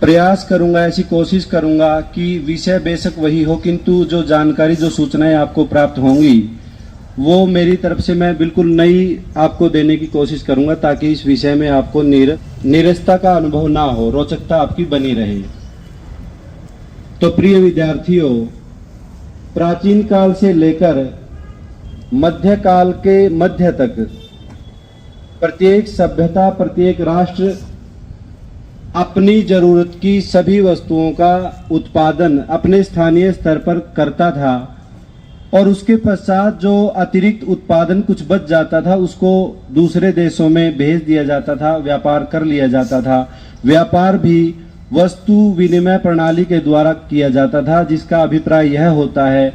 प्रयास करूंगा, ऐसी कोशिश करूंगा कि विषय बेशक वही हो, किंतु जो जानकारी, जो सूचनाएं आपको प्राप्त होंगी वो मेरी तरफ से मैं बिल्कुल नई आपको देने की कोशिश करूंगा, ताकि इस विषय में आपको नीरसता का अनुभव ना हो, रोचकता आपकी बनी रहे। तो प्रिय विद्यार्थियों, प्राचीन काल से लेकर मध्यकाल के मध्य तक प्रत्येक सभ्यता, प्रत्येक राष्ट्र अपनी जरूरत की सभी वस्तुओं का उत्पादन अपने स्थानीय स्तर पर करता था, और उसके पश्चात जो अतिरिक्त उत्पादन कुछ बच जाता था उसको दूसरे देशों में भेज दिया जाता था, व्यापार कर लिया जाता था। व्यापार भी वस्तु विनिमय प्रणाली के द्वारा किया जाता था, जिसका अभिप्राय यह होता है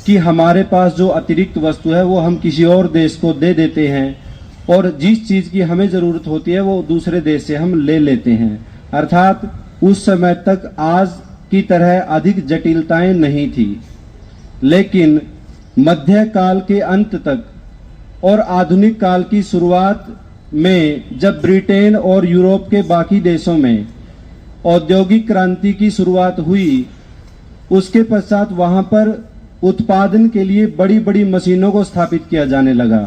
कि हमारे पास जो अतिरिक्त वस्तु है वो हम किसी और देश को दे देते हैं, और जिस चीज की हमें जरूरत होती है वो दूसरे देश से हम ले लेते हैं। अर्थात उस समय तक आज की तरह अधिक जटिलताएं नहीं थी, लेकिन मध्यकाल के अंत तक और आधुनिक काल की शुरुआत में जब ब्रिटेन और यूरोप के बाकी देशों में औद्योगिक क्रांति की शुरुआत हुई, उसके पश्चात वहां पर उत्पादन के लिए बड़ी बड़ी मशीनों को स्थापित किया जाने लगा,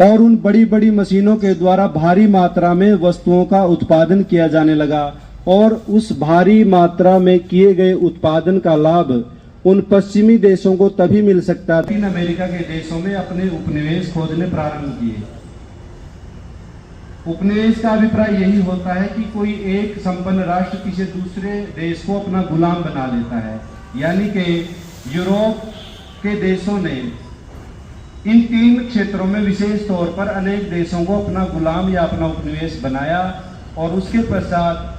और उन बड़ी बड़ी मशीनों के द्वारा भारी मात्रा में वस्तुओं का उत्पादन किया जाने लगा, और उस भारी मात्रा में किए गए उत्पादन का लाभ उन पश्चिमी देशों को तभी मिल सकता था। अमेरिका के देशों में अपने उपनिवेश खोजने प्रारंभ किए। उपनिवेश का अभिप्राय यही होता है कि कोई एक संपन्न राष्ट्र किसी दूसरे देश को अपना गुलाम बना लेता है, यानी कि यूरोप के देशों ने इन 3 क्षेत्रों में विशेष तौर पर अनेक देशों को अपना गुलाम या अपना उपनिवेश बनाया, और उसके पश्चात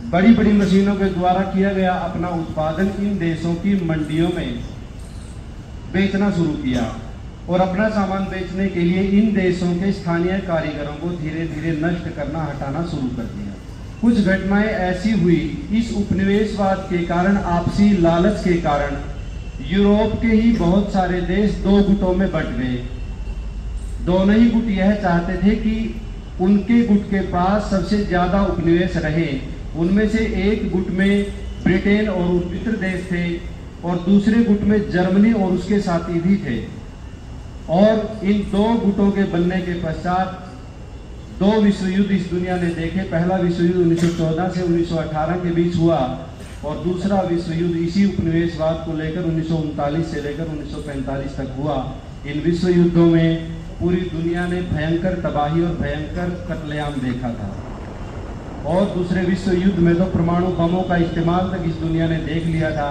बड़ी बड़ी मशीनों के द्वारा किया गया अपना उत्पादन इन देशों की मंडियों में बेचना शुरू किया, और अपना सामान बेचने के लिए इन देशों के स्थानीय कारीगरों को धीरे धीरे नष्ट करना, हटाना शुरू कर दिया। कुछ घटनाएं ऐसी हुई इस उपनिवेशवाद के कारण, आपसी लालच के कारण यूरोप के ही बहुत सारे देश 2 गुटों में बंट गए। दोनों ही गुट यह चाहते थे कि उनके गुट के पास सबसे ज्यादा उपनिवेश रहे। उनमें से एक गुट में ब्रिटेन और मित्र देश थे, और दूसरे गुट में जर्मनी और उसके साथी भी थे। और इन 2 गुटों के बनने के पश्चात 2 विश्व युद्ध इस दुनिया ने देखे। पहला विश्व युद्ध 1914 से 1918 के बीच हुआ, और दूसरा विश्व युद्ध इसी उपनिवेशवाद को लेकर 1939 से लेकर 1945 तक हुआ। इन विश्व युद्धों में पूरी दुनिया ने भयंकर तबाही और भयंकर कत्लेआम देखा था, और दूसरे विश्व युद्ध में तो परमाणु बमों का इस्तेमाल तक इस दुनिया ने देख लिया था,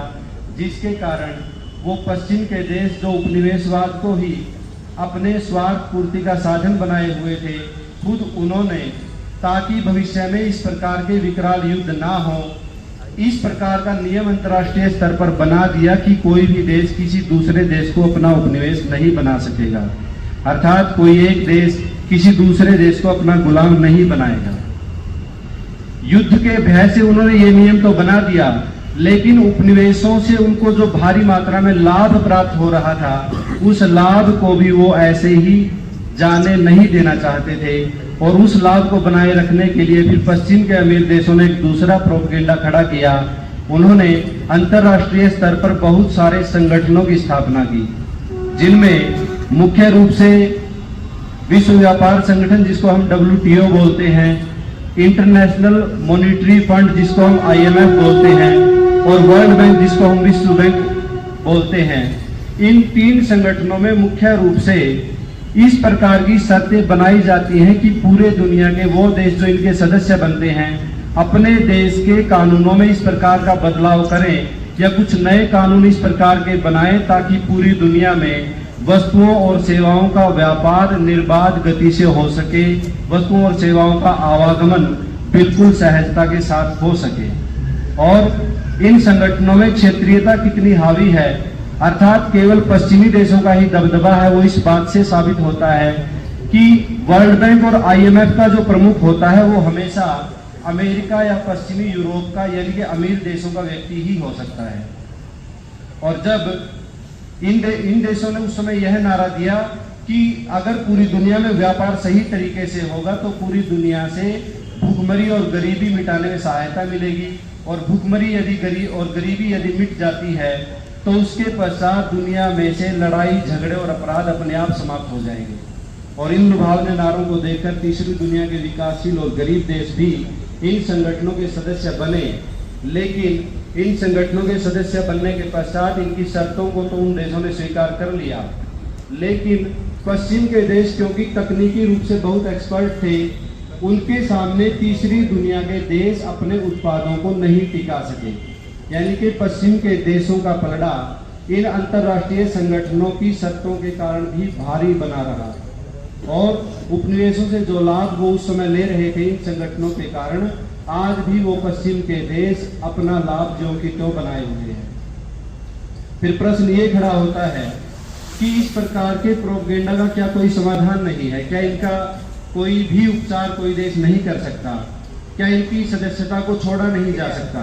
जिसके कारण वो पश्चिम के देश जो उपनिवेशवाद को ही अपने स्वार्थ पूर्ति का साधन बनाए हुए थे, खुद उन्होंने, ताकि भविष्य में इस प्रकार के विकराल युद्ध ना हो, इस प्रकार का नियम अंतर्राष्ट्रीय स्तर पर बना दिया कि कोई भी देश किसी दूसरे देश को अपना उपनिवेश नहीं बना सकेगा। अर्थात कोई एक देश किसी दूसरे देश को अपना गुलाम नहीं बनाएगा। युद्ध के भय से उन्होंने ये नियम तो बना दिया, लेकिन उपनिवेशों से उनको जो भारी मात्रा में लाभ प्राप्त हो रहा था, उस लाभ को भी वो ऐसे ही जाने नहीं देना चाहते थे। और उस लाभ को बनाए रखने के लिए फिर पश्चिम के अमीर देशों ने एक दूसरा प्रोपेगेंडा खड़ा किया। उन्होंने अंतर्राष्ट्रीय स्तर पर बहुत सारे संगठनों की स्थापना की, जिनमें मुख्य रूप से विश्व व्यापार संगठन, जिसको हम WTO बोलते हैं, इंटरनेशनल मॉनिटरी फंड, जिसको हम IMF बोलते हैं, और वर्ल्ड बैंक, जिसको हम विश्व बैंक बोलते हैं। इन 3 संगठनों में मुख्य रूप से इस प्रकार की शर्तें बनाई जाती हैं कि पूरे दुनिया के वो देश जो इनके सदस्य बनते हैं अपने देश के कानूनों में इस प्रकार का बदलाव करें, या कुछ नए कानून इस प्रकार के बनाएं, ताकि पूरी दुनिया में वस्तुओं और सेवाओं का व्यापार निर्बाध गति से हो सके, वस्तुओं और सेवाओं का आवागमन बिल्कुल सहजता के साथ हो सके। और इन संगठनों में क्षेत्रीयता कितनी हावी है, अर्थात केवल पश्चिमी देशों का ही दबदबा है, वो इस बात से साबित होता है कि वर्ल्ड बैंक और IMF का जो प्रमुख होता है वो हमेशा अमेरिका या पश्चिमी यूरोप का, यानी कि अमीर देशों का व्यक्ति ही हो सकता है। और जब इन देशों ने उस समय यह नारा दिया कि अगर पूरी दुनिया में व्यापार सही तरीके से होगा तो पूरी दुनिया से भूखमरी और गरीबी मिटाने में सहायता मिलेगी, और भूखमरी गरीबी यदि मिट जाती है तो उसके पश्चात दुनिया में से लड़ाई झगड़े और अपराध अपने आप समाप्त हो जाएंगे। और इन लुभावने नारों को देखकर तीसरी दुनिया के विकासशील और गरीब देश भी इन संगठनों के सदस्य बने, लेकिन इन संगठनों के सदस्य बनने के पश्चात इनकी शर्तों को तो उन देशों ने स्वीकार कर लिया, लेकिन पश्चिम के देश क्योंकि तकनीकी रूप से बहुत एक्सपर्ट थे, उनके सामने तीसरी दुनिया के देश अपने उत्पादों को नहीं टिका सके। यानी कि पश्चिम के देशों का पलड़ा इन अंतर्राष्ट्रीय संगठनों की शर्तों के कारण भी भारी बना रहा, और उपनिवेशों से जो लाभ वो उस समय ले रहे थे इन संगठनों के कारण आज भी वो पश्चिम के देश अपना लाभ ज्यों की त्यों बनाए हुए हैं। फिर प्रश्न ये खड़ा होता है कि इस प्रकार के प्रोपेगेंडा का क्या कोई समाधान नहीं है? क्या इनका कोई भी उपचार कोई देश नहीं कर सकता? क्या इनकी सदस्यता को छोड़ा नहीं जा सकता?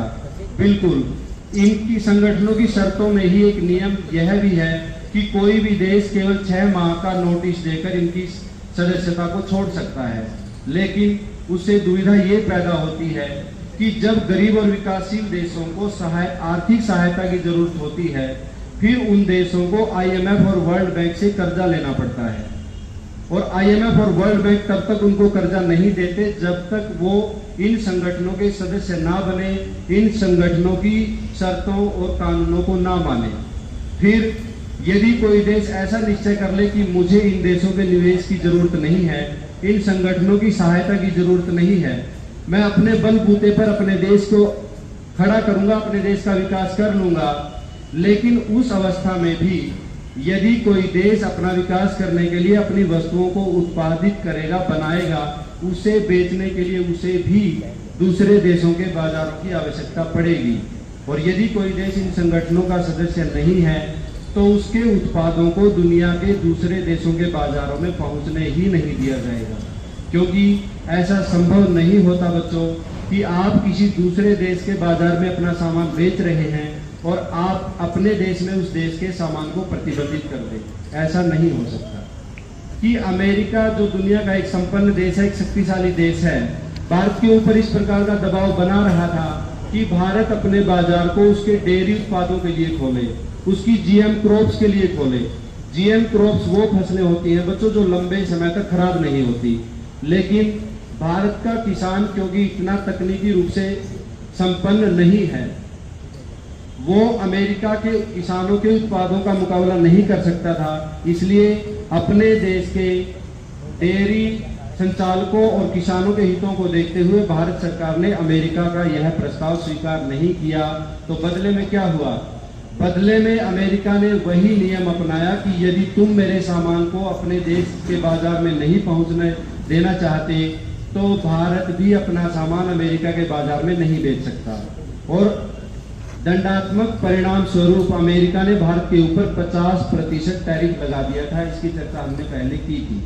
बिल्कुल, इनकी संगठनों की शर्तों में ही एक नियम यह भी है कि कोई भी देश केवल 6 माह का नोटिस देकर इनकी सदस्यता को छोड़ सकता है, लेकिन उससे दुविधा ये पैदा होती है कि जब गरीब और विकासशील देशों को आर्थिक सहायता की जरूरत होती है, फिर उन देशों को IMF और वर्ल्ड बैंक से कर्जा लेना पड़ता है, और IMF और वर्ल्ड बैंक तब तक उनको कर्जा नहीं देते जब तक वो इन संगठनों के सदस्य ना बने, इन संगठनों की शर्तों और कानूनों को ना माने। फिर यदि कोई देश ऐसा निश्चय कर ले कि मुझे इन देशों के निवेश की जरूरत नहीं है, इन संगठनों की सहायता की जरूरत नहीं है, मैं अपने बलबूते पर अपने देश को खड़ा करूंगा, अपने देश का विकास कर लूंगा, लेकिन उस अवस्था में भी यदि कोई देश अपना विकास करने के लिए अपनी वस्तुओं को उत्पादित करेगा, बनाएगा, उसे बेचने के लिए उसे भी दूसरे देशों के बाजारों की आवश्यकता पड़ेगी। और यदि कोई देश इन संगठनों का सदस्य नहीं है तो उसके उत्पादों को दुनिया के दूसरे देशों के बाजारों में पहुंचने ही नहीं दिया जाएगा, क्योंकि ऐसा संभव नहीं होता बच्चों कि आप किसी दूसरे देश के बाजार में अपना सामान बेच रहे हैं और आप अपने देश में उस देश के सामान को प्रतिबंधित कर दें। ऐसा नहीं हो सकता। कि अमेरिका जो दुनिया का एक संपन्न देश है, एक शक्तिशाली देश है, भारत के ऊपर इस प्रकार का दबाव बना रहा था कि भारत अपने बाजार को उसके डेयरी उत्पादों के लिए खोले, उसकी GM क्रॉप्स के लिए खोले। GM क्रॉप्स वो फसलें होती हैं बच्चों जो लंबे समय तक खराब नहीं होती, लेकिन भारत का किसान क्योंकि इतना तकनीकी रूप से संपन्न नहीं है, वो अमेरिका के किसानों के उत्पादों का मुकाबला नहीं कर सकता था। इसलिए अपने देश के डेयरी संचालकों और किसानों के हितों को देखते हुए भारत सरकार ने अमेरिका का यह प्रस्ताव स्वीकार नहीं किया। तो बदले में क्या हुआ? बदले में अमेरिका ने वही नियम अपनाया कि यदि तुम मेरे सामान को अपने देश के बाजार में नहीं पहुंचने देना चाहते तो भारत भी अपना सामान अमेरिका के बाजार में नहीं बेच सकता। और दंडात्मक परिणाम स्वरूप अमेरिका ने भारत के ऊपर 50% टैरिफ लगा दिया था। इसकी चर्चा हमने पहले की थी,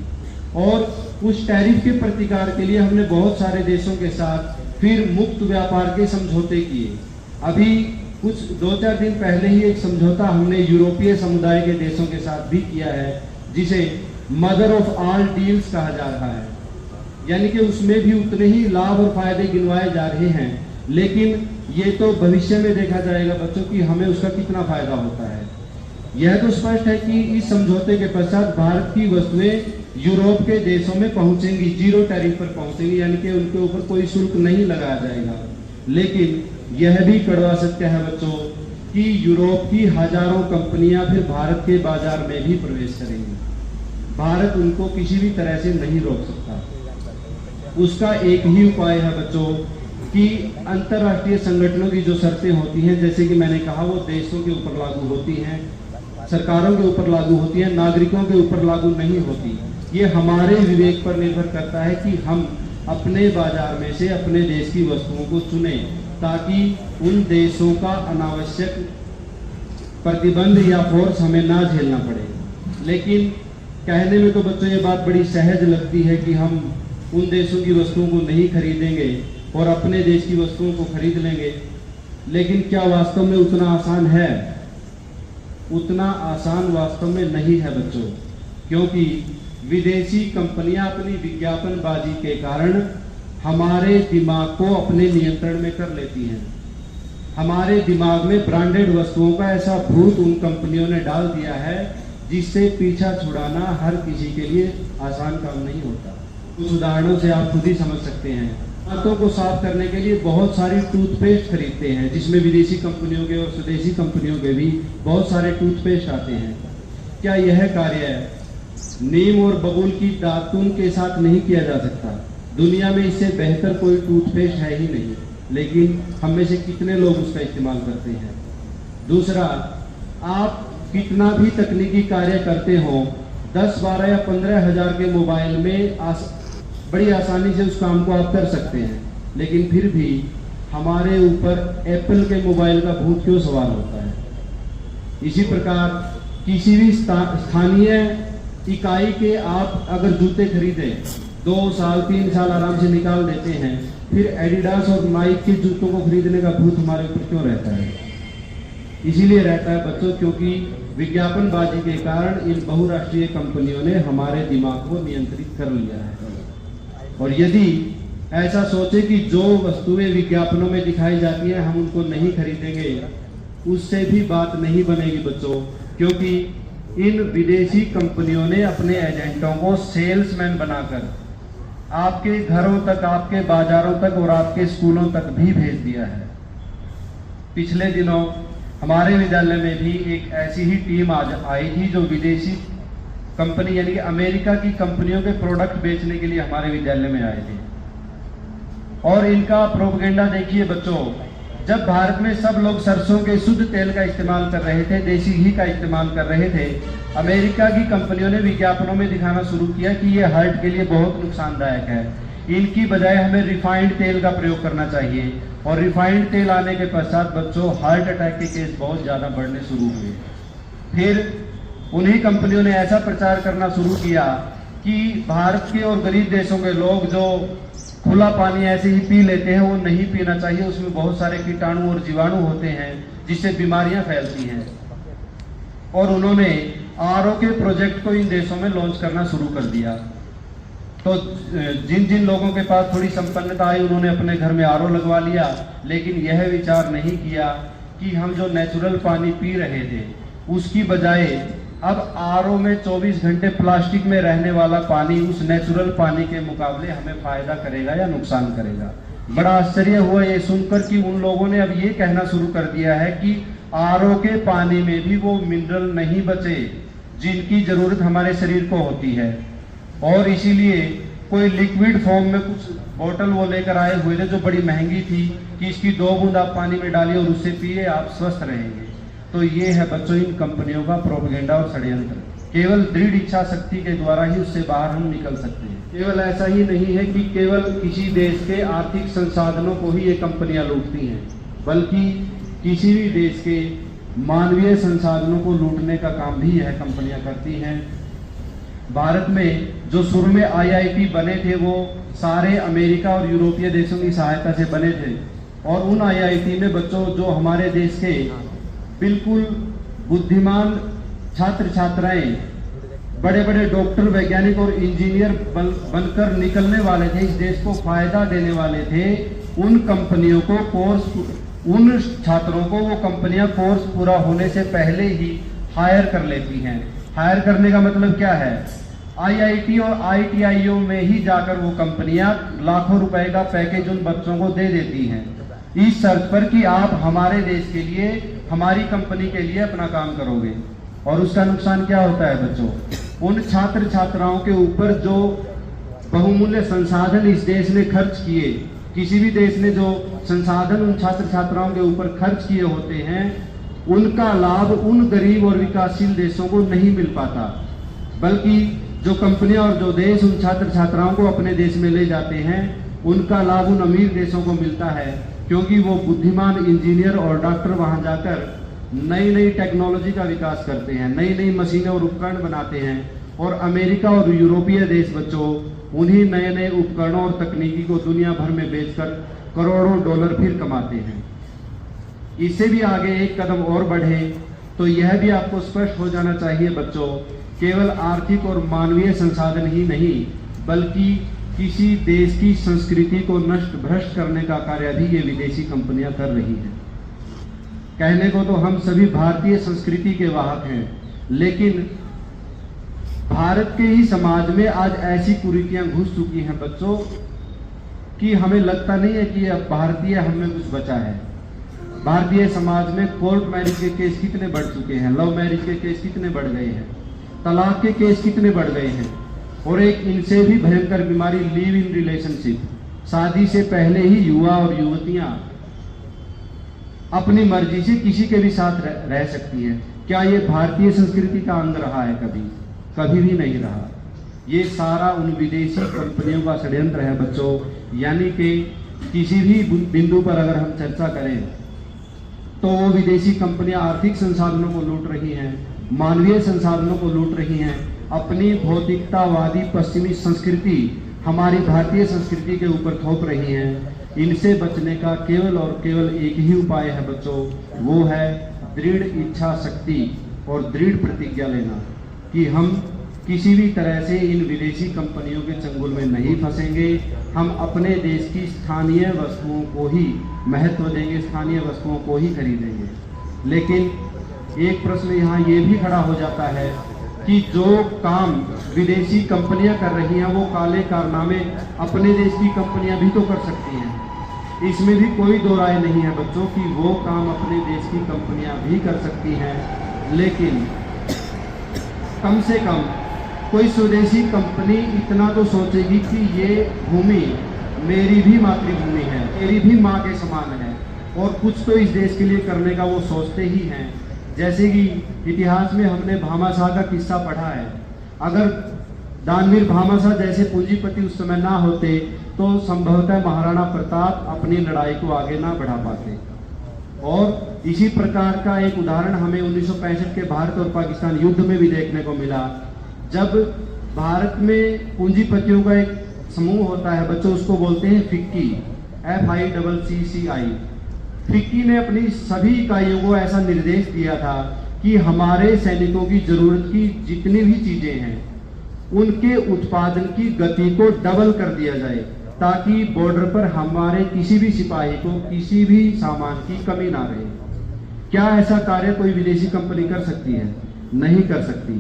और उस टैरिफ के प्रतिकार के लिए हमने बहुत सारे देशों के साथ फिर मुक्त व्यापार के समझौते किए। अभी कुछ 2-4 दिन पहले ही एक समझौता हमने यूरोपीय समुदाय के देशों के साथ भी किया है, जिसे मदर ऑफ ऑल डील्स कहा जा रहा है। यानी कि उसमें भी उतने ही लाभ और फायदे गिनवाए जा रहे हैं, लेकिन ये तो भविष्य में देखा जाएगा बच्चों कि हमें उसका कितना फायदा होता है। यह तो स्पष्ट है कि इस समझौते के पश्चात भारत की वस्तुएं यूरोप के देशों में पहुंचेंगी, 0 टैरिफ पर पहुंचेंगी, यानी कि उनके ऊपर कोई शुल्क नहीं लगाया जाएगा। लेकिन यह भी कड़वा सत्य है बच्चों कि यूरोप की हजारों कंपनियां फिर भारत के बाजार में भी प्रवेश करेंगी। भारत उनको किसी भी तरह से नहीं रोक सकता। उसका एक ही उपाय है बच्चों कि अंतर्राष्ट्रीय संगठनों की जो शर्तें होती हैं, जैसे कि मैंने कहा, वो देशों के ऊपर लागू होती हैं, सरकारों के ऊपर लागू होती हैं, नागरिकों के ऊपर लागू नहीं होती। ये हमारे विवेक पर निर्भर करता है कि हम अपने बाजार में से अपने देश की वस्तुओं को चुनें, ताकि उन देशों का अनावश्यक प्रतिबंध या फोर्स हमें ना झेलना पड़े। लेकिन कहने में तो बच्चों ये बात बड़ी सहज लगती है कि हम उन देशों की वस्तुओं को नहीं खरीदेंगे और अपने देश की वस्तुओं को खरीद लेंगे, लेकिन क्या वास्तव में उतना आसान है? उतना आसान वास्तव में नहीं है बच्चों, क्योंकि विदेशी कंपनियां अपनी विज्ञापनबाजी के कारण हमारे दिमाग को अपने नियंत्रण में कर लेती हैं। हमारे दिमाग में ब्रांडेड वस्तुओं का ऐसा भूत उन कंपनियों ने डाल दिया है जिससे पीछा छुड़ाना हर किसी के लिए आसान काम नहीं होता। कुछ उदाहरणों से आप खुद ही समझ सकते हैं। दांतों को साफ करने के लिए बहुत सारी टूथपेस्ट खरीदते हैं, जिसमें विदेशी कंपनियों के और स्वदेशी कंपनियों के भी बहुत सारे टूथपेस्ट आते हैं। क्या यह कार्य नीम और बबूल की दातुन के साथ नहीं किया जा सकता? दुनिया में इससे बेहतर कोई टूथपेस्ट है ही नहीं, लेकिन हम में से कितने लोग उसका इस्तेमाल करते हैं? दूसरा, आप कितना भी तकनीकी कार्य करते हो, 10, 12 या 15 हज़ार के मोबाइल में बड़ी आसानी से उस काम को आप कर सकते हैं, लेकिन फिर भी हमारे ऊपर एप्पल के मोबाइल का भूत क्यों सवार होता है? इसी प्रकार किसी भी स्थानीय इकाई के आप अगर जूते खरीदें, 2 साल 3 साल आराम से निकाल देते हैं, फिर एडिडास और नाइक के जूतों को खरीदने का भूत हमारे ऊपर क्यों रहता है? इसीलिए रहता है बच्चों, क्योंकि विज्ञापनबाजी के कारण इन बहुराष्ट्रीय कंपनियों ने हमारे दिमाग को नियंत्रित कर लिया है। और यदि ऐसा सोचे कि जो वस्तुएं विज्ञापनों में दिखाई जाती हैं हम उनको नहीं खरीदेंगे, उससे भी बात नहीं बनेगी बच्चों, क्योंकि इन विदेशी कंपनियों ने अपने एजेंटों को सेल्समैन बनाकर आपके घरों तक, आपके बाजारों तक और आपके स्कूलों तक भी भेज दिया है। पिछले दिनों हमारे विद्यालय में भी एक ऐसी ही टीम आज आई थी जो विदेशी कंपनी यानी कि अमेरिका की कंपनियों के प्रोडक्ट बेचने के लिए हमारे विद्यालय में आए थे। और इनका प्रोपेगेंडा देखिए बच्चों, जब भारत में सब लोग सरसों के शुद्ध तेल का इस्तेमाल कर रहे थे, देसी घी का इस्तेमाल कर रहे थे, अमेरिका की कंपनियों ने विज्ञापनों में दिखाना शुरू किया कि ये हार्ट के लिए बहुत नुकसानदायक है, इनकी बजाय हमें रिफाइंड तेल का प्रयोग करना चाहिए। और रिफाइंड तेल आने के पश्चात बच्चों हार्ट अटैक के केस बहुत ज़्यादा बढ़ने शुरू हुए। फिर उन्हीं कंपनियों ने ऐसा प्रचार करना शुरू किया कि भारत के और गरीब देशों के लोग जो खुला पानी ऐसे ही पी लेते हैं वो नहीं पीना चाहिए, उसमें बहुत सारे कीटाणु और जीवाणु होते हैं जिससे बीमारियां फैलती हैं। और उन्होंने आरओ के प्रोजेक्ट को इन देशों में लॉन्च करना शुरू कर दिया। तो जिन जिन लोगों के पास थोड़ी संपन्नता आई उन्होंने अपने घर में आरओ लगवा लिया, लेकिन यह विचार नहीं किया कि हम जो नेचुरल पानी पी रहे थे उसकी बजाय अब आरओ में 24 घंटे प्लास्टिक में रहने वाला पानी उस नेचुरल पानी के मुकाबले हमें फायदा करेगा या नुकसान करेगा। बड़ा आश्चर्य हुआ ये सुनकर कि उन लोगों ने अब ये कहना शुरू कर दिया है कि आरओ के पानी में भी वो मिनरल नहीं बचे जिनकी जरूरत हमारे शरीर को होती है। और इसीलिए कोई लिक्विड फॉर्म में कुछ बोतल वो लेकर आए हुए थे जो बड़ी महंगी थी कि इसकी 2 बूंद आप पानी में डालिए और उससे पिए, आप स्वस्थ रहेंगे। तो ये है बच्चों इन कंपनियों का प्रोपेगेंडा और षड्यंत्र। केवल दृढ़ इच्छा शक्ति के द्वारा ही उससे बाहर हम निकल सकते हैं। केवल ऐसा ही नहीं है कि केवल किसी देश के आर्थिक संसाधनों को ही ये कंपनियां लूटती हैं, बल्कि किसी भी देश के मानवीय संसाधनों को लूटने का काम भी यह कंपनियां करती हैं। भारत में जो शुरू में आईआईटी बने थे वो सारे अमेरिका और यूरोपीय देशों की सहायता से बने थे। और उन आईआईटी में बच्चों जो हमारे देश के बिल्कुल बुद्धिमान छात्र छात्राएं, बड़े बड़े डॉक्टर, वैज्ञानिक और इंजीनियर बनकर निकलने वाले थे, इस देश को फायदा देने वाले थे, उन कंपनियों को उन छात्रों को वो कंपनियां कोर्स पूरा होने से पहले ही हायर कर लेती हैं। हायर करने का मतलब क्या है? आईआईटी और आईटीआईओ में ही जाकर वो कंपनियां लाखों रुपए का पैकेज उन बच्चों को दे देती हैं, इस शर्त पर कि आप हमारे देश के लिए, हमारी कंपनी के लिए अपना काम करोगे। और उसका नुकसान क्या होता है बच्चों? उन छात्र छात्राओं के ऊपर जो बहुमूल्य संसाधन इस देश ने खर्च किए, किसी भी देश ने जो संसाधन उन छात्र छात्राओं के ऊपर खर्च किए होते हैं, उनका लाभ उन गरीब और विकासशील देशों को नहीं मिल पाता, बल्कि जो कंपनियां और जो देश उन छात्र छात्राओं को अपने देश में ले जाते हैं उनका लाभ उन अमीर देशों को मिलता है, क्योंकि वो बुद्धिमान इंजीनियर और डॉक्टर वहां जाकर नई नई टेक्नोलॉजी का विकास करते हैं, नई नई मशीनें और उपकरण बनाते हैं। और अमेरिका और यूरोपीय देश बच्चों उन्हीं नए नए उपकरणों और तकनीकी को दुनिया भर में बेचकर करोड़ों डॉलर फिर कमाते हैं। इससे भी आगे एक कदम और बढ़े तो यह भी आपको स्पष्ट हो जाना चाहिए बच्चों, केवल आर्थिक और मानवीय संसाधन ही नहीं बल्कि किसी देश की संस्कृति को नष्ट भ्रष्ट करने का कार्य भी ये विदेशी कंपनियां कर रही हैं। कहने को तो हम सभी भारतीय संस्कृति के वाहक हैं, लेकिन भारत के ही समाज में आज ऐसी कुरीतियां घुस चुकी हैं बच्चों कि हमें लगता नहीं है कि अब भारतीय हमें कुछ बचा है। भारतीय समाज में कोर्ट मैरिज के केस कितने बढ़ चुके हैं, लव मैरिज के केस कितने बढ़ गए हैं, तलाक के केस कितने बढ़ गए हैं, और एक इनसे भी भयंकर बीमारी लिव इन रिलेशनशिप, शादी से पहले ही युवा और युवतियां अपनी मर्जी से किसी के भी साथ रह सकती हैं। क्या ये भारतीय संस्कृति का अंग रहा है? कभी भी नहीं रहा। ये सारा उन विदेशी कंपनियों का षड्यंत्र है बच्चों। यानी कि किसी भी बिंदु पर अगर हम चर्चा करें तो वो विदेशी कंपनियां आर्थिक संसाधनों को लूट रही हैं, मानवीय संसाधनों को लूट रही हैं, अपनी भौतिकतावादी पश्चिमी संस्कृति हमारी भारतीय संस्कृति के ऊपर थोप रही हैं। इनसे बचने का केवल और केवल एक ही उपाय है बच्चों, वो है दृढ़ इच्छा शक्ति और दृढ़ प्रतिज्ञा लेना कि हम किसी भी तरह से इन विदेशी कंपनियों के चंगुल में नहीं फंसेंगे। हम अपने देश की स्थानीय वस्तुओं को ही महत्व देंगे, स्थानीय वस्तुओं को ही खरीदेंगे। लेकिन एक प्रश्न यहाँ ये भी खड़ा हो जाता है कि जो काम विदेशी कंपनियां कर रही हैं वो काले कारनामे अपने देश की कंपनियां भी तो कर सकती हैं। इसमें भी कोई दो राय नहीं है बच्चों कि वो काम अपने देश की कंपनियां भी कर सकती हैं, लेकिन कम से कम कोई स्वदेशी कंपनी इतना तो सोचेगी कि ये भूमि मेरी भी मातृभूमि है, मेरी भी माँ के समान है, और कुछ तो इस देश के लिए करने का वो सोचते ही हैं। जैसे कि इतिहास में हमने भामाशाह का किस्सा पढ़ा है। अगर दानवीर भामाशाह जैसे पूंजीपति उस समय ना होते तो संभवतः महाराणा प्रताप अपनी लड़ाई को आगे ना बढ़ा पाते। और इसी प्रकार का एक उदाहरण हमें 1965 के भारत और पाकिस्तान युद्ध में भी देखने को मिला, जब भारत में पूंजीपतियों का एक समूह होता है बच्चों, उसको बोलते हैं फिक्की, FICCI। फिक्की ने अपनी सभी इकाइयों को ऐसा निर्देश दिया था कि हमारे सैनिकों की जरूरत की जितनी भी चीजें हैं उनके उत्पादन की गति को डबल कर दिया जाए, ताकि बॉर्डर पर हमारे किसी भी सिपाही को किसी भी सामान की कमी ना रहे। क्या ऐसा कार्य कोई विदेशी कंपनी कर सकती है? नहीं कर सकती।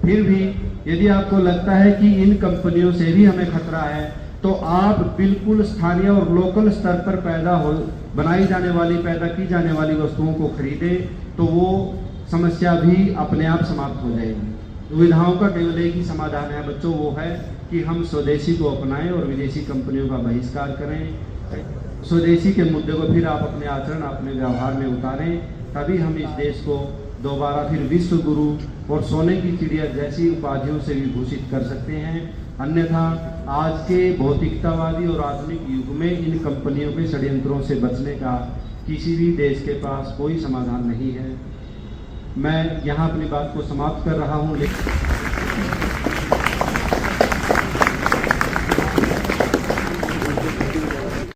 फिर भी यदि आपको लगता है कि इन कंपनियों से भी हमें खतरा है, तो आप बिल्कुल स्थानीय और लोकल स्तर पर पैदा की जाने वाली वस्तुओं को खरीदें, तो वो समस्या भी अपने आप समाप्त हो जाएगी। दुविधाओं का केवल एक ही समाधान है बच्चों, वो है कि हम स्वदेशी को अपनाएं और विदेशी कंपनियों का बहिष्कार करें। स्वदेशी के मुद्दे को फिर आप अपने आचरण, अपने व्यवहार में उतारें, तभी हम इस देश को दोबारा फिर विश्व गुरु और सोने की चिड़िया जैसी उपाधियों से विभूषित कर सकते हैं। अन्यथा आज के भौतिकतावादी और आधुनिक युग में इन कंपनियों के षड्यंत्रों से बचने का किसी भी देश के पास कोई समाधान नहीं है। मैं यहाँ अपनी बात को समाप्त कर रहा हूँ, लेकिन